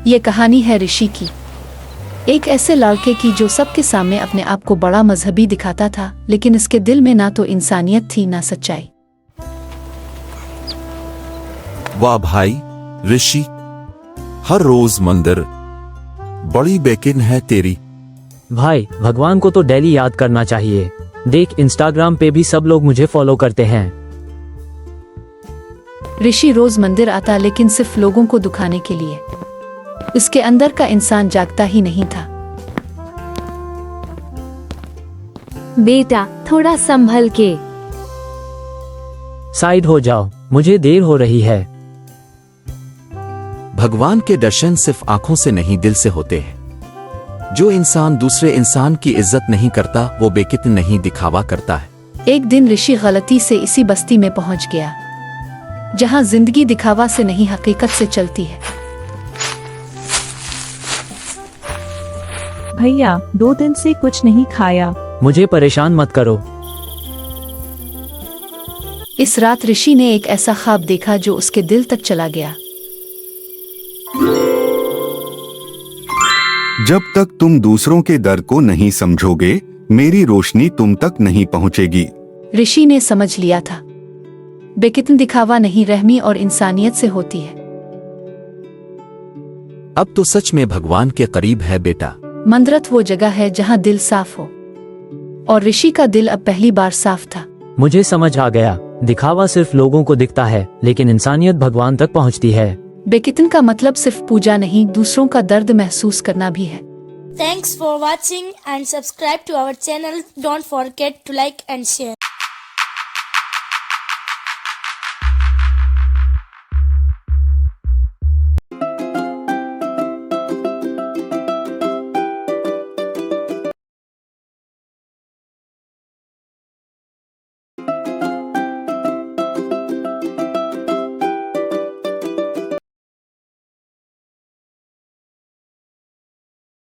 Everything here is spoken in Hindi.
ये कहानी है ऋषि की, एक ऐसे लड़के की जो सबके सामने अपने आप को बड़ा मजहबी दिखाता था, लेकिन इसके दिल में ना तो इंसानियत थी ना सच्चाई। वाह भाई ऋषि, हर रोज मंदिर, बड़ी बेकिन है तेरी। भाई भगवान को तो डेली याद करना चाहिए। देख इंस्टाग्राम पे भी सब लोग मुझे फॉलो करते हैं। ऋषि रोज मंदिर आता, लेकिन सिर्फ लोगों को दुखाने के लिए। उसके अंदर का इंसान जागता ही नहीं था। बेटा थोड़ा संभल के। साइड हो जाओ, मुझे देर हो रही है। भगवान के दर्शन सिर्फ आंखों से नहीं दिल से होते हैं। जो इंसान दूसरे इंसान की इज्जत नहीं करता वो बेकित नहीं दिखावा करता है। एक दिन ऋषि गलती से इसी बस्ती में पहुंच गया जहां जिंदगी दिखावा से नहीं हकीकत से चलती है। भैया 2 दिन से कुछ नहीं खाया। मुझे परेशान मत करो। इस रात ऋषि ने एक ऐसा ख्वाब देखा जो उसके दिल तक चला गया। जब तक तुम दूसरों के दर्द को नहीं समझोगे, मेरी रोशनी तुम तक नहीं पहुंचेगी। ऋषि ने समझ लिया था, बेकितन दिखावा नहीं रहमी और इंसानियत से होती है। अब तो सच में भगवान के करीब है बेटा। मंदिर वो जगह है जहां दिल साफ हो, और ऋषि का दिल अब पहली बार साफ था। मुझे समझ आ गया, दिखावा सिर्फ लोगों को दिखता है, लेकिन इंसानियत भगवान तक पहुंचती है। बेकितन का मतलब सिर्फ पूजा नहीं, दूसरों का दर्द महसूस करना भी है। Thanks for watching and subscribe to our channel. Don't forget to like and share.